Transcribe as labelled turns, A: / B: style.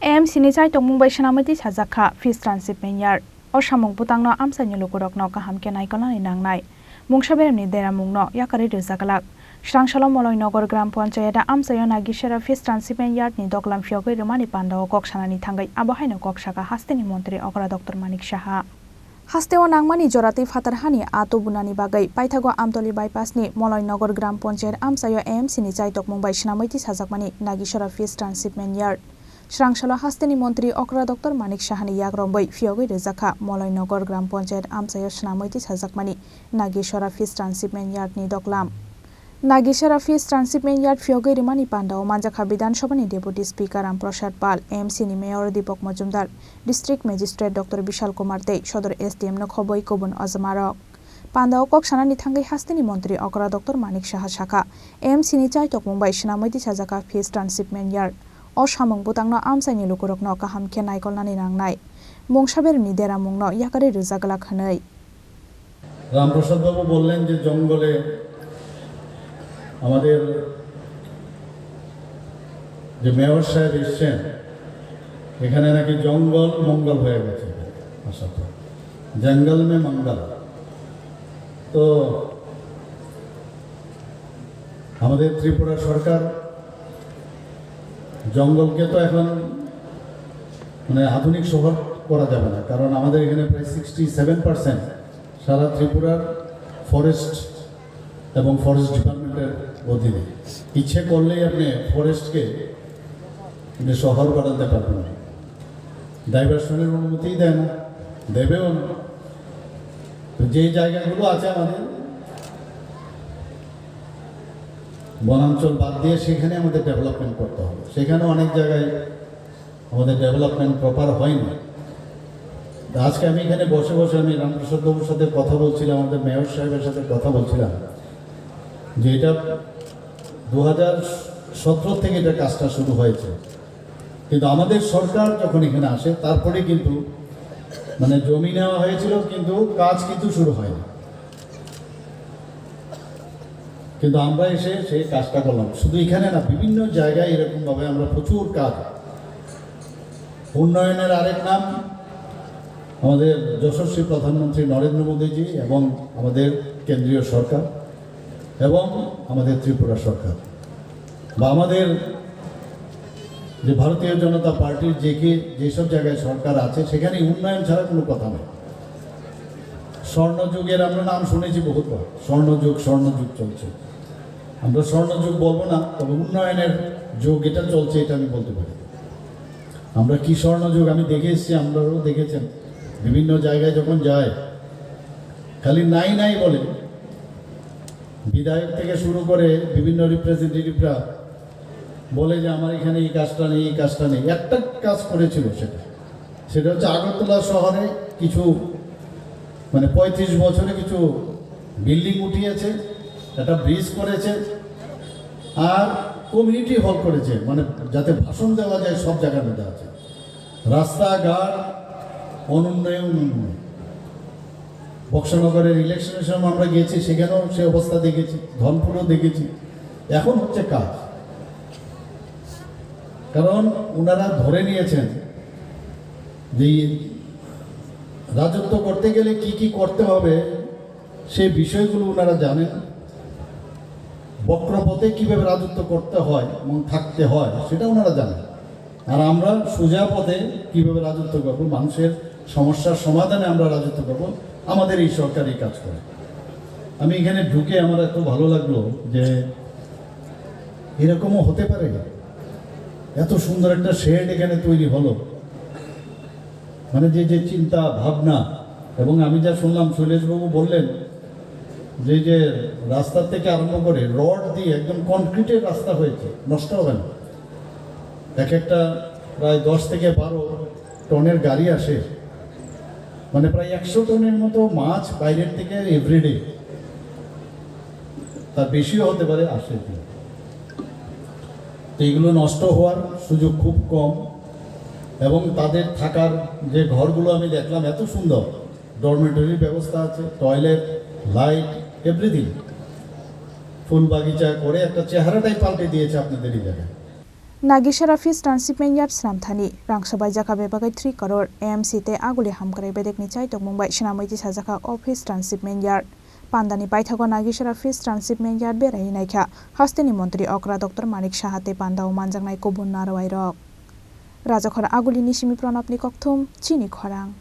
A: AMC ni Chaitokmung bai Swnamwi Tisajakha Fish Transhipment Yard o samung butangno Amchaiyo lukurokno kaham kenai kolani nangnai mungsaberni deramungno yakari rejakalak Srangsalo Malainagar Gram Panchayata Amchaiyo Nagichherra Fish Transhipment Yard ni doklam fiogoi rumani pandao koksanani thangai abohaino koksaka hasteni montri okra Dr. Nagichherra Hasteo nangmani jorati fatarhani ato bunani bagai paithago amtoli bypass ni Malainagar Gram Panchayat Amchaiyo AMC ni Chaitokmung bai Swnamwi Tisajakmani Nagichherra Fish Transhipment Yard Srangsalo hasteni montri okra Dr. Nagichherra ni yagrombai fiogoi rejakha Malainagar Gram Panchayat Amchaiyo Swnamwi Tisajakmani Nagichherra Fish Transhipment Yard ni doklam Nagichherra Fish Transhipment Yard fiogoi rimani pandao manjakha Bidhan Sabha ni Deputy Speaker Ramprasad Pal AMC ni Mayor Deepak Majumdar District Magistrate Dr. Bishal Kumar Tei Sodor SDM no khoboi kobun azamarok pandao kok sanani thangai hasteni montri okra Dr. Nagichherra shakha AMC ni Chaitokmung bai Swnamwi Tisajakha Fish Transhipment Yard o samung butangno Amchaiyo lukurokno kaham kenai kolnani nangnai mungsaberni deramungno yakari rejagalak hanai
B: Ramprasad বাবু বললেন যে জঙ্গলে আমাদের যে mayor সাহেব এসেছেন এখানে নাকি জঙ্গল মঙ্গল হয়ে গেছে আশা করি জঙ্গল মে মঙ্গল তো আমাদের ত্রিপুরা সরকার জঙ্গলকে তো এখন মানে আধুনিক শহর করা যাবে না কারণ আমাদের এখানে প্রায় 67% সারা ত্রিপুরার ফরেস্ট এবং ফরেস্ট ডিপার্টমেন্টের অধীনে ইচ্ছে করলেই আপনি ফরেস্টকে শহর বানাতে পারবেন না ডাইভারশনের অনুমতিই দেয় না দেবেও না তো যে জায়গাগুলো আছে আমাদের বনাঞ্চল বাদ দিয়ে সেখানে আমাদের ডেভেলপমেন্ট করতে হবে সেখানে অনেক জায়গায় আমাদের ডেভেলপমেন্ট প্রপার হয়নি আজকে আমি এখানে বসে বসে আমি রামপ্রসাদ বাবুর সাথে কথা বলছিলাম আমাদের মেয়র সাহেবের সাথে কথা বলছিলাম যে এটা 2017 থেকে এটা কাজটা শুরু হয়েছে কিন্তু আমাদের সরকার যখন এখানে আসে তারপরে কিন্তু মানে জমি নেওয়া হয়েছিল কিন্তু কাজ কিন্তু শুরু হয়নি কিন্তু আমরা এসে সেই কাজটা করলাম শুধু এখানে না বিভিন্ন জায়গায় এরকমভাবে আমরা প্রচুর কাজ উন্নয়নের আরেক নাম আমাদের যশস্বী প্রধানমন্ত্রী নরেন্দ্র মোদীজি এবং আমাদের কেন্দ্রীয় সরকার এবং আমাদের ত্রিপুরা সরকার বা আমাদের যে ভারতীয় জনতা পার্টির যেসব জায়গায় সরকার আছে সেখানে উন্নয়ন ছাড়া কোনো কথা নেই স্বর্ণযুগের আমরা নাম শুনেছি বহুবার স্বর্ণযুগ চলছে আমরা স্বর্ণযুগ বলবো না তবে উন্নয়নের যুগ এটা চলছে এটা আমি বলতে পারি আমরা কি স্বর্ণযুগ আমি দেখে এসেছি আপনারাও দেখেছেন বিভিন্ন জায়গায় যখন যায় খালি নাই বলে বিধায়ক থেকে শুরু করে বিভিন্ন রিপ্রেজেন্টেটিভরা বলে যে আমার এখানে এই কাজটা নেই একটা কাজ করেছিল সেটা হচ্ছে আগরতলা শহরে কিছু মানে 35 বছরে কিছু বিল্ডিং উঠিয়েছে একটা ব্রিজ করেছে আর কমিউনিটি হল করেছে মানে যাতে ভাষণ দেওয়া যায় সব জায়গার মধ্যে আছে রাস্তাঘাট অনুন্নয়ন বক্সনগরের ইলেকশনের সময় আমরা গিয়েছি সেখানেও সে অবস্থা দেখেছি ধনপুরও দেখেছি এখন হচ্ছে কাজ কারণ ওনারা ধরে নিয়েছেন যে রাজত্ব করতে গেলে কি করতে হবে সেই বিষয়গুলো ওনারা জানেন বক্রপথে কিভাবে রাজত্ব করতে হয় এবং থাকতে হয় সেটা ওনারা জানেন আর আমরা সোজা পথে কিভাবে রাজত্ব করব মানুষের সমস্যার সমাধানে আমরা রাজত্ব করব আমাদের এই সরকার এই কাজ করে আমি এখানে ঢুকে আমার এত ভালো লাগলো যে এরকমও হতে পারে এত সুন্দর একটা শেড এখানে তৈরি হলো মানে যে চিন্তা ভাবনা এবং আমি যা শুনলাম শৈলেশবাবু বললেন যে রাস্তার থেকে আরম্ভ করে রড দিয়ে একদম কনক্রিটের রাস্তা হয়েছে নষ্ট হবে না একটা প্রায় 10 থেকে 12 টনের গাড়ি আসে মানে প্রায় 100 টনের মতো মাছ বাইরের থেকে এভরিডে তার বেশিও হতে পারে আসে তো এগুলো নষ্ট হওয়ার সুযোগ খুব কম এবং তাদের থাকার যে ঘরগুলো আমি দেখলাম এত সুন্দর ডরমেটরির ব্যবস্থা আছে টয়লেট লাইট এভরিথিং ফুল বাগিচা করে একটা চেহারাটাই পাল্টে দিয়েছে আপনাদের এই জায়গায়
A: Nagichherra Fish Transhipment Yard Swnamthani rangsabai jaka bebagai 3 crore AMC te aguli hamkrai bedekni Chaitokmung bai Swnamwi Tisajaka Office Transhipment Yard Pandani paithago Nagichherra Fish Transhipment Yard berai naikha hasteni montri okra Dr. Manik Sahate pandao manjaknai kubun narawai rok Rajakhora aguli nisimi pranabni kokthum Chini Khorang